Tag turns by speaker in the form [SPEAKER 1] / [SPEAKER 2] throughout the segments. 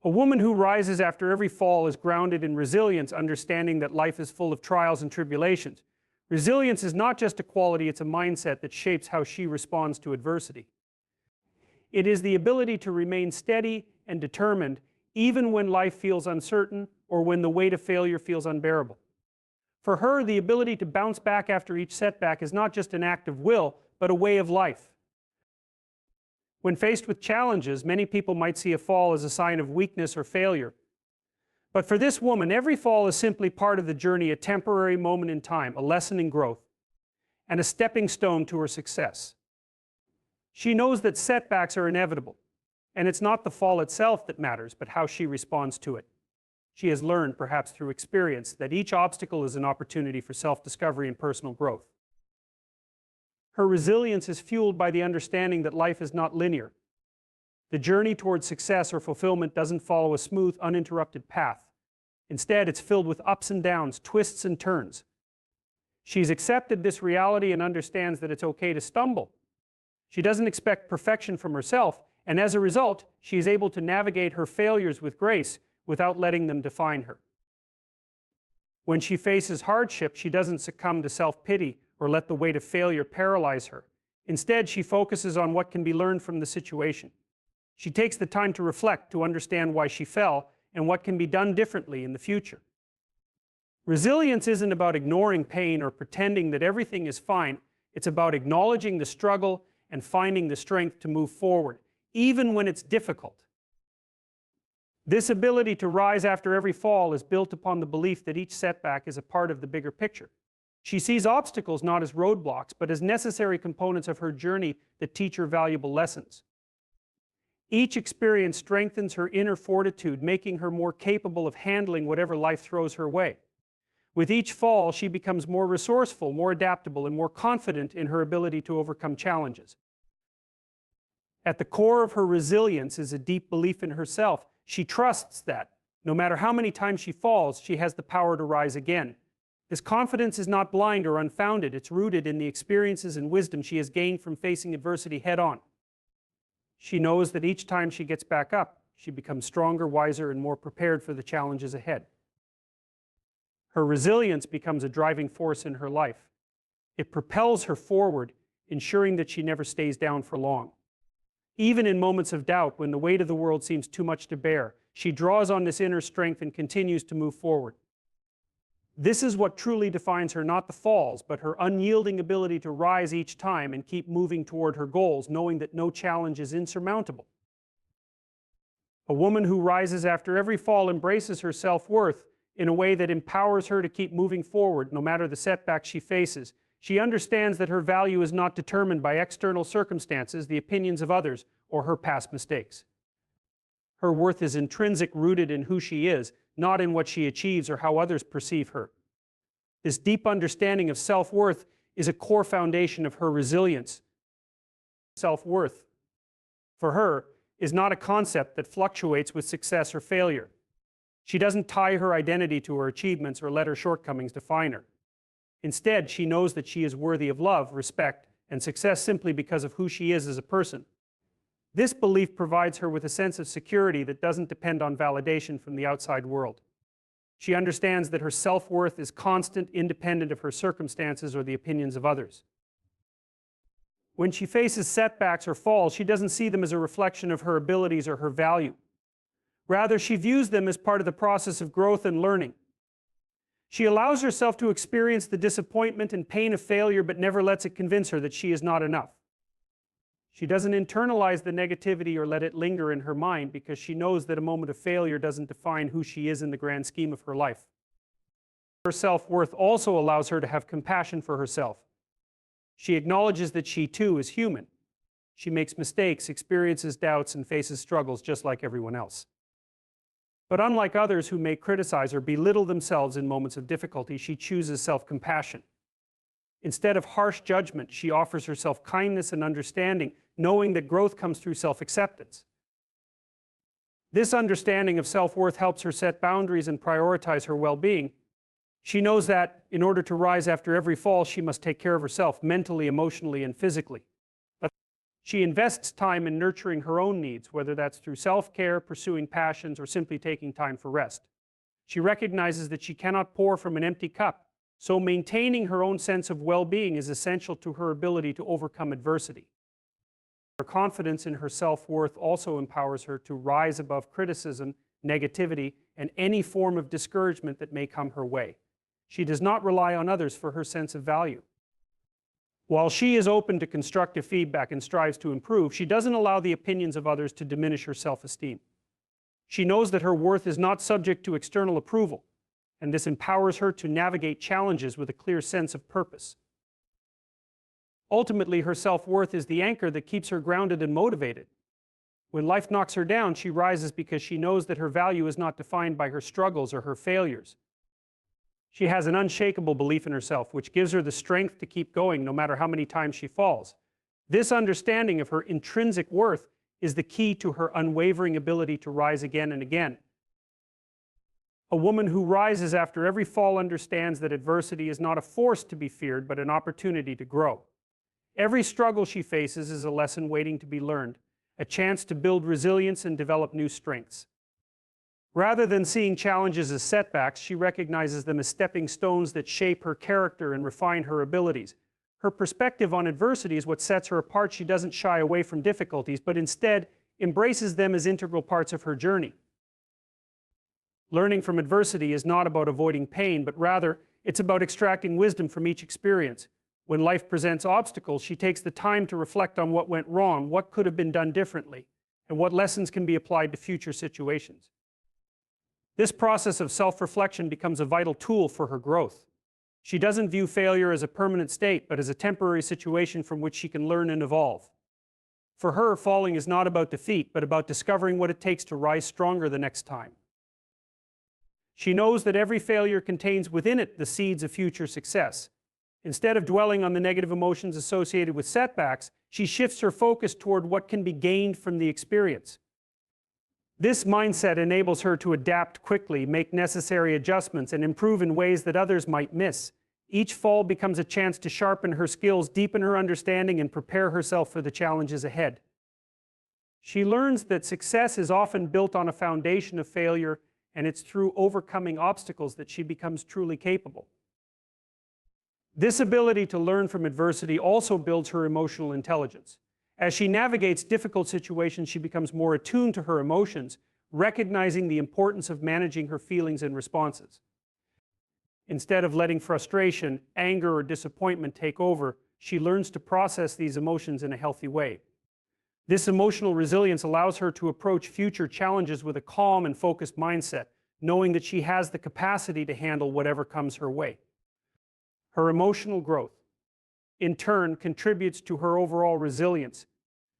[SPEAKER 1] A woman who rises after every fall is grounded in resilience, understanding that life is full of trials and tribulations. Resilience is not just a quality, it's a mindset that shapes how she responds to adversity. It is the ability to remain steady and determined even when life feels uncertain or when the weight of failure feels unbearable. For her, the ability to bounce back after each setback is not just an act of will, but a way of life. When faced with challenges, many people might see a fall as a sign of weakness or failure. But for this woman, every fall is simply part of the journey, a temporary moment in time, a lesson in growth, and a stepping stone to her success. She knows that setbacks are inevitable, and it's not the fall itself that matters, but how she responds to it. She has learned, perhaps through experience, that each obstacle is an opportunity for self-discovery and personal growth. Her resilience is fueled by the understanding that life is not linear. The journey towards success or fulfillment doesn't follow a smooth, uninterrupted path. Instead, it's filled with ups and downs, twists and turns. She's accepted this reality and understands that it's okay to stumble. She doesn't expect perfection from herself, and as a result, she is able to navigate her failures with grace without letting them define her. When she faces hardship, she doesn't succumb to self-pity or let the weight of failure paralyze her. Instead, she focuses on what can be learned from the situation. She takes the time to reflect, to understand why she fell, and what can be done differently in the future. Resilience isn't about ignoring pain or pretending that everything is fine. It's about acknowledging the struggle and finding the strength to move forward, even when it's difficult. This ability to rise after every fall is built upon the belief that each setback is a part of the bigger picture. She sees obstacles not as roadblocks, but as necessary components of her journey that teach her valuable lessons. Each experience strengthens her inner fortitude, making her more capable of handling whatever life throws her way. With each fall, she becomes more resourceful, more adaptable, and more confident in her ability to overcome challenges. At the core of her resilience is a deep belief in herself. She trusts that, no matter how many times she falls, she has the power to rise again. This confidence is not blind or unfounded. It's rooted in the experiences and wisdom she has gained from facing adversity head-on. She knows that each time she gets back up, she becomes stronger, wiser, and more prepared for the challenges ahead. Her resilience becomes a driving force in her life. It propels her forward, ensuring that she never stays down for long. Even in moments of doubt, when the weight of the world seems too much to bear, she draws on this inner strength and continues to move forward. This is what truly defines her, not the falls, but her unyielding ability to rise each time and keep moving toward her goals, knowing that no challenge is insurmountable. A woman who rises after every fall embraces her self-worth in a way that empowers her to keep moving forward, no matter the setbacks she faces. She understands that her value is not determined by external circumstances, the opinions of others, or her past mistakes. Her worth is intrinsic, rooted in who she is, not in what she achieves or how others perceive her. This deep understanding of self-worth is a core foundation of her resilience. Self-worth, for her, is not a concept that fluctuates with success or failure. She doesn't tie her identity to her achievements or let her shortcomings define her. Instead, she knows that she is worthy of love, respect, and success simply because of who she is as a person. This belief provides her with a sense of security that doesn't depend on validation from the outside world. She understands that her self-worth is constant, independent of her circumstances or the opinions of others. When she faces setbacks or falls, she doesn't see them as a reflection of her abilities or her value. Rather, she views them as part of the process of growth and learning. She allows herself to experience the disappointment and pain of failure, but never lets it convince her that she is not enough. She doesn't internalize the negativity or let it linger in her mind, because she knows that a moment of failure doesn't define who she is in the grand scheme of her life. Her self-worth also allows her to have compassion for herself. She acknowledges that she too is human. She makes mistakes, experiences doubts, and faces struggles just like everyone else. But unlike others who may criticize or belittle themselves in moments of difficulty, she chooses self-compassion. Instead of harsh judgment, she offers herself kindness and understanding, knowing that growth comes through self-acceptance. This understanding of self-worth helps her set boundaries and prioritize her well-being. She knows that in order to rise after every fall, she must take care of herself mentally, emotionally, and physically. She invests time in nurturing her own needs, whether that's through self-care, pursuing passions, or simply taking time for rest. She recognizes that she cannot pour from an empty cup, so maintaining her own sense of well-being is essential to her ability to overcome adversity. Her confidence in her self-worth also empowers her to rise above criticism, negativity, and any form of discouragement that may come her way. She does not rely on others for her sense of value. While she is open to constructive feedback and strives to improve, she doesn't allow the opinions of others to diminish her self-esteem. She knows that her worth is not subject to external approval, and this empowers her to navigate challenges with a clear sense of purpose. Ultimately, her self-worth is the anchor that keeps her grounded and motivated. When life knocks her down, she rises because she knows that her value is not defined by her struggles or her failures. She has an unshakable belief in herself, which gives her the strength to keep going no matter how many times she falls. This understanding of her intrinsic worth is the key to her unwavering ability to rise again and again. A woman who rises after every fall understands that adversity is not a force to be feared, but an opportunity to grow. Every struggle she faces is a lesson waiting to be learned, a chance to build resilience and develop new strengths. Rather than seeing challenges as setbacks, she recognizes them as stepping stones that shape her character and refine her abilities. Her perspective on adversity is what sets her apart. She doesn't shy away from difficulties, but instead embraces them as integral parts of her journey. Learning from adversity is not about avoiding pain, but rather it's about extracting wisdom from each experience. When life presents obstacles, she takes the time to reflect on what went wrong, what could have been done differently, and what lessons can be applied to future situations. This process of self-reflection becomes a vital tool for her growth. She doesn't view failure as a permanent state, but as a temporary situation from which she can learn and evolve. For her, falling is not about defeat, but about discovering what it takes to rise stronger the next time. She knows that every failure contains within it the seeds of future success. Instead of dwelling on the negative emotions associated with setbacks, she shifts her focus toward what can be gained from the experience. This mindset enables her to adapt quickly, make necessary adjustments, and improve in ways that others might miss. Each fall becomes a chance to sharpen her skills, deepen her understanding, and prepare herself for the challenges ahead. She learns that success is often built on a foundation of failure, and it's through overcoming obstacles that she becomes truly capable. This ability to learn from adversity also builds her emotional intelligence. As she navigates difficult situations, she becomes more attuned to her emotions, recognizing the importance of managing her feelings and responses. Instead of letting frustration, anger, or disappointment take over, she learns to process these emotions in a healthy way. This emotional resilience allows her to approach future challenges with a calm and focused mindset, knowing that she has the capacity to handle whatever comes her way. Her emotional growth, in turn, contributes to her overall resilience,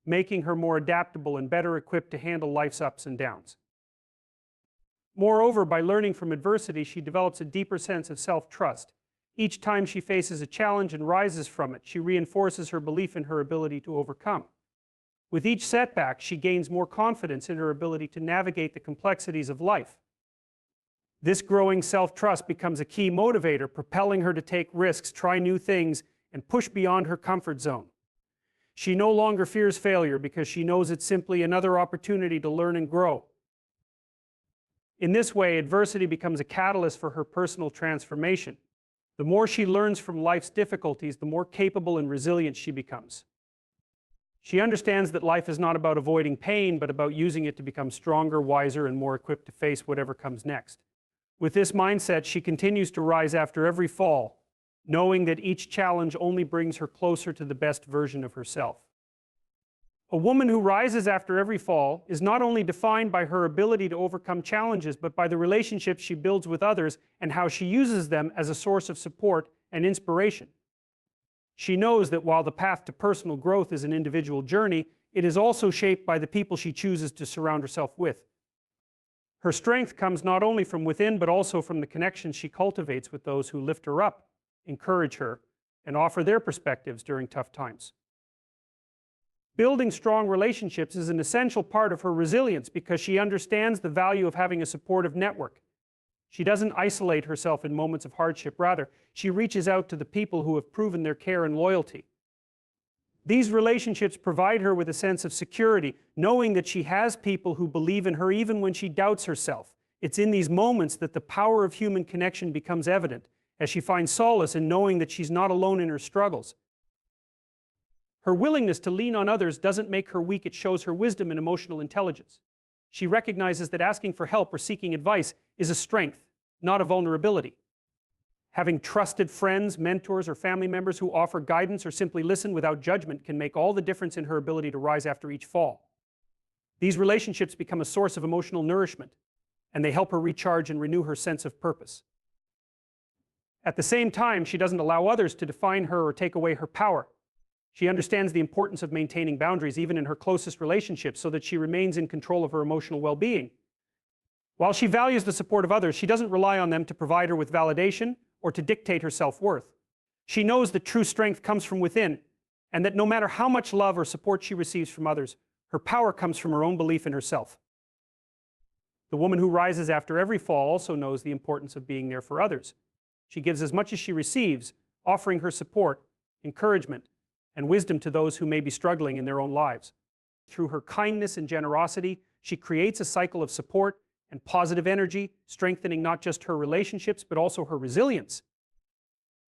[SPEAKER 1] making her more adaptable and better equipped to handle life's ups and downs. Moreover, by learning from adversity, she develops a deeper sense of self-trust. Each time she faces a challenge and rises from it, she reinforces her belief in her ability to overcome. With each setback, she gains more confidence in her ability to navigate the complexities of life. This growing self-trust becomes a key motivator, propelling her to take risks, try new things, and push beyond her comfort zone. She no longer fears failure because she knows it's simply another opportunity to learn and grow. In this way, adversity becomes a catalyst for her personal transformation. The more she learns from life's difficulties, the more capable and resilient she becomes. She understands that life is not about avoiding pain, but about using it to become stronger, wiser, and more equipped to face whatever comes next. With this mindset, she continues to rise after every fall, knowing that each challenge only brings her closer to the best version of herself. A woman who rises after every fall is not only defined by her ability to overcome challenges, but by the relationships she builds with others and how she uses them as a source of support and inspiration. She knows that while the path to personal growth is an individual journey, it is also shaped by the people she chooses to surround herself with. Her strength comes not only from within, but also from the connections she cultivates with those who lift her up, encourage her, and offer their perspectives during tough times. Building strong relationships is an essential part of her resilience because she understands the value of having a supportive network. She doesn't isolate herself in moments of hardship. Rather, she reaches out to the people who have proven their care and loyalty. These relationships provide her with a sense of security, knowing that she has people who believe in her even when she doubts herself. It's in these moments that the power of human connection becomes evident, as she finds solace in knowing that she's not alone in her struggles. Her willingness to lean on others doesn't make her weak, it shows her wisdom and emotional intelligence. She recognizes that asking for help or seeking advice is a strength, not a vulnerability. Having trusted friends, mentors, or family members who offer guidance or simply listen without judgment can make all the difference in her ability to rise after each fall. These relationships become a source of emotional nourishment, and they help her recharge and renew her sense of purpose. At the same time, she doesn't allow others to define her or take away her power. She understands the importance of maintaining boundaries even in her closest relationships so that she remains in control of her emotional well-being. While she values the support of others, she doesn't rely on them to provide her with validation or to dictate her self-worth. She knows that true strength comes from within, and that no matter how much love or support she receives from others, her power comes from her own belief in herself. The woman who rises after every fall also knows the importance of being there for others. She gives as much as she receives, offering her support, encouragement, and wisdom to those who may be struggling in their own lives. Through her kindness and generosity, she creates a cycle of support and positive energy, strengthening not just her relationships, but also her resilience.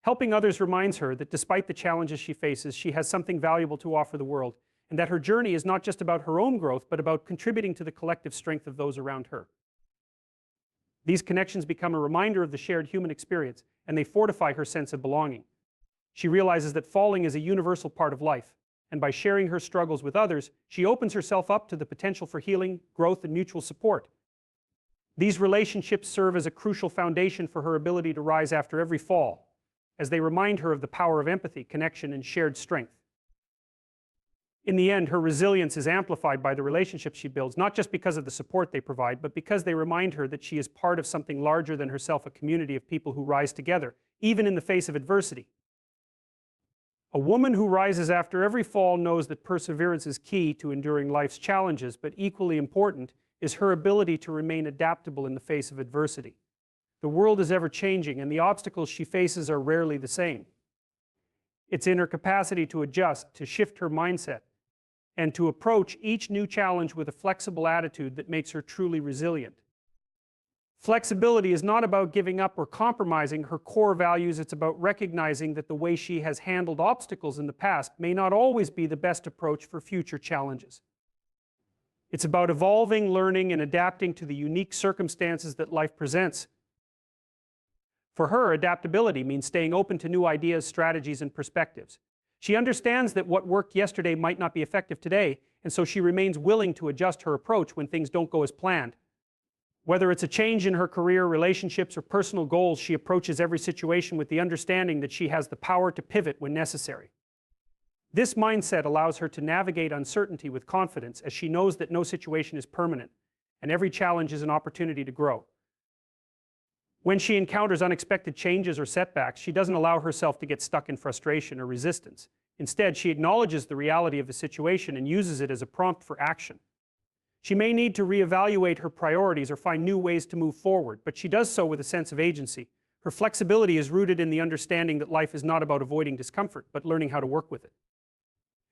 [SPEAKER 1] Helping others reminds her that despite the challenges she faces, she has something valuable to offer the world, and that her journey is not just about her own growth, but about contributing to the collective strength of those around her. These connections become a reminder of the shared human experience, and they fortify her sense of belonging. She realizes that falling is a universal part of life, and by sharing her struggles with others, she opens herself up to the potential for healing, growth, and mutual support. These relationships serve as a crucial foundation for her ability to rise after every fall, as they remind her of the power of empathy, connection, and shared strength. In the end, her resilience is amplified by the relationships she builds, not just because of the support they provide, but because they remind her that she is part of something larger than herself, a community of people who rise together, even in the face of adversity. A woman who rises after every fall knows that perseverance is key to enduring life's challenges, but equally important is her ability to remain adaptable in the face of adversity. The world is ever changing, and the obstacles she faces are rarely the same. It's in her capacity to adjust, to shift her mindset, and to approach each new challenge with a flexible attitude that makes her truly resilient. Flexibility is not about giving up or compromising her core values. It's about recognizing that the way she has handled obstacles in the past may not always be the best approach for future challenges. It's about evolving, learning, and adapting to the unique circumstances that life presents. For her, adaptability means staying open to new ideas, strategies, and perspectives. She understands that what worked yesterday might not be effective today, and so she remains willing to adjust her approach when things don't go as planned. Whether it's a change in her career, relationships, or personal goals, she approaches every situation with the understanding that she has the power to pivot when necessary. This mindset allows her to navigate uncertainty with confidence, as she knows that no situation is permanent, and every challenge is an opportunity to grow. When she encounters unexpected changes or setbacks, she doesn't allow herself to get stuck in frustration or resistance. Instead, she acknowledges the reality of the situation and uses it as a prompt for action. She may need to reevaluate her priorities or find new ways to move forward, but she does so with a sense of agency. Her flexibility is rooted in the understanding that life is not about avoiding discomfort, but learning how to work with it.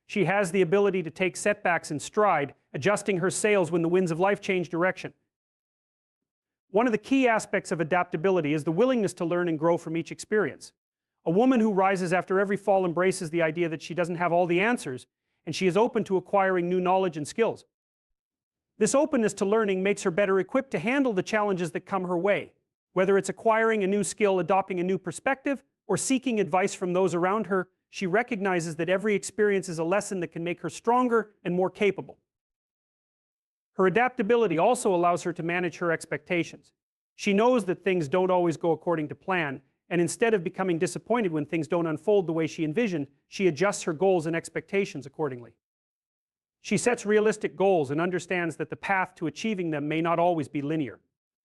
[SPEAKER 1] She has the ability to take setbacks in stride, adjusting her sails when the winds of life change direction. One of the key aspects of adaptability is the willingness to learn and grow from each experience. A woman who rises after every fall embraces the idea that she doesn't have all the answers, and she is open to acquiring new knowledge and skills. This openness to learning makes her better equipped to handle the challenges that come her way, whether it's acquiring a new skill, adopting a new perspective, or seeking advice from those around her. She recognizes that every experience is a lesson that can make her stronger and more capable. Her adaptability also allows her to manage her expectations. She knows that things don't always go according to plan, and instead of becoming disappointed when things don't unfold the way she envisioned, she adjusts her goals and expectations accordingly. She sets realistic goals and understands that the path to achieving them may not always be linear.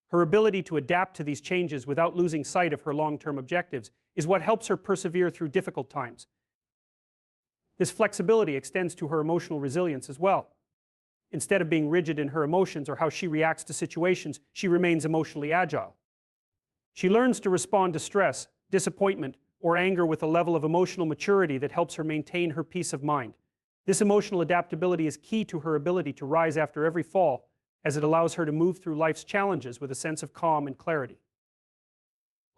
[SPEAKER 1] Her ability to adapt to these changes without losing sight of her long-term objectives is what helps her persevere through difficult times. This flexibility extends to her emotional resilience as well. Instead of being rigid in her emotions or how she reacts to situations, she remains emotionally agile. She learns to respond to stress, disappointment, or anger with a level of emotional maturity that helps her maintain her peace of mind. This emotional adaptability is key to her ability to rise after every fall, as it allows her to move through life's challenges with a sense of calm and clarity.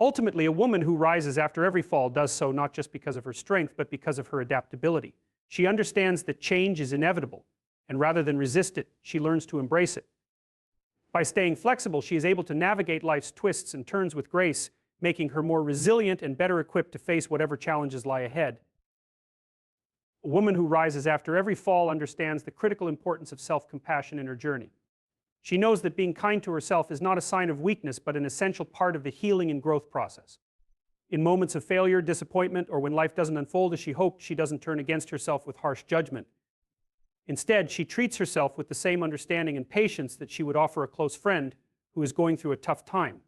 [SPEAKER 1] Ultimately, a woman who rises after every fall does so not just because of her strength, but because of her adaptability. She understands that change is inevitable, and rather than resist it, she learns to embrace it. By staying flexible, she is able to navigate life's twists and turns with grace, making her more resilient and better equipped to face whatever challenges lie ahead. A woman who rises after every fall understands the critical importance of self-compassion in her journey. She knows that being kind to herself is not a sign of weakness, but an essential part of the healing and growth process. In moments of failure, disappointment, or when life doesn't unfold as she hoped, she doesn't turn against herself with harsh judgment. Instead, she treats herself with the same understanding and patience that she would offer a close friend who is going through a tough time.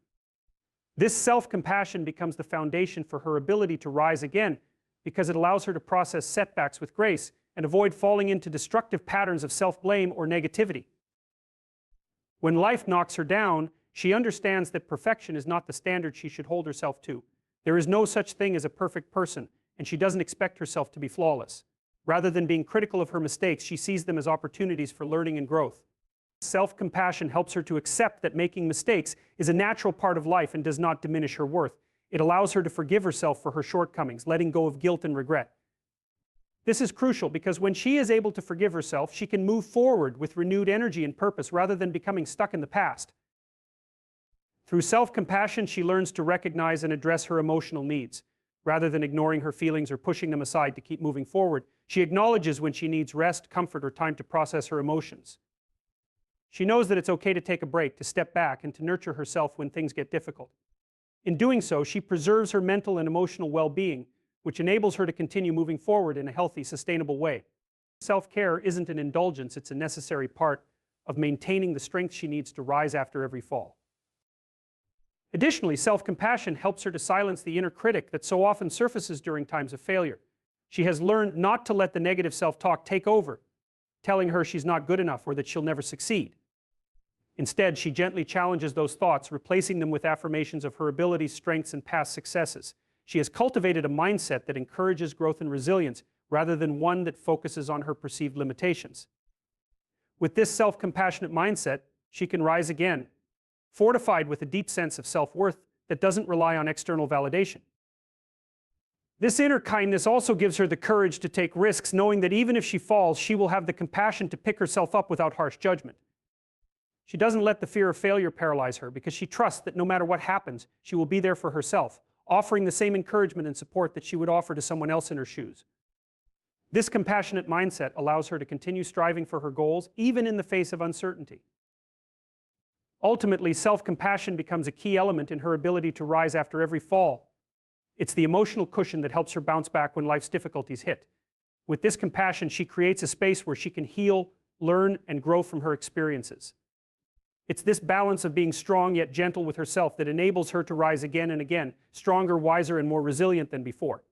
[SPEAKER 1] This self-compassion becomes the foundation for her ability to rise again, because it allows her to process setbacks with grace and avoid falling into destructive patterns of self-blame or negativity. When life knocks her down, she understands that perfection is not the standard she should hold herself to. There is no such thing as a perfect person, and she doesn't expect herself to be flawless. Rather than being critical of her mistakes, she sees them as opportunities for learning and growth. Self-compassion helps her to accept that making mistakes is a natural part of life and does not diminish her worth. It allows her to forgive herself for her shortcomings, letting go of guilt and regret. This is crucial because when she is able to forgive herself, she can move forward with renewed energy and purpose rather than becoming stuck in the past. Through self-compassion, she learns to recognize and address her emotional needs. Rather than ignoring her feelings or pushing them aside to keep moving forward, she acknowledges when she needs rest, comfort, or time to process her emotions. She knows that it's okay to take a break, to step back, and to nurture herself when things get difficult. In doing so, she preserves her mental and emotional well-being, which enables her to continue moving forward in a healthy, sustainable way. Self-care isn't an indulgence, it's a necessary part of maintaining the strength she needs to rise after every fall. Additionally, self-compassion helps her to silence the inner critic that so often surfaces during times of failure. She has learned not to let the negative self-talk take over, telling her she's not good enough or that she'll never succeed. Instead, she gently challenges those thoughts, replacing them with affirmations of her abilities, strengths, and past successes. She has cultivated a mindset that encourages growth and resilience, rather than one that focuses on her perceived limitations. With this self-compassionate mindset, she can rise again, fortified with a deep sense of self-worth that doesn't rely on external validation. This inner kindness also gives her the courage to take risks, knowing that even if she falls, she will have the compassion to pick herself up without harsh judgment. She doesn't let the fear of failure paralyze her because she trusts that no matter what happens, she will be there for herself, offering the same encouragement and support that she would offer to someone else in her shoes. This compassionate mindset allows her to continue striving for her goals, even in the face of uncertainty. Ultimately, self-compassion becomes a key element in her ability to rise after every fall. It's the emotional cushion that helps her bounce back when life's difficulties hit. With this compassion, she creates a space where she can heal, learn, and grow from her experiences. It's this balance of being strong yet gentle with herself that enables her to rise again and again, stronger, wiser, and more resilient than before.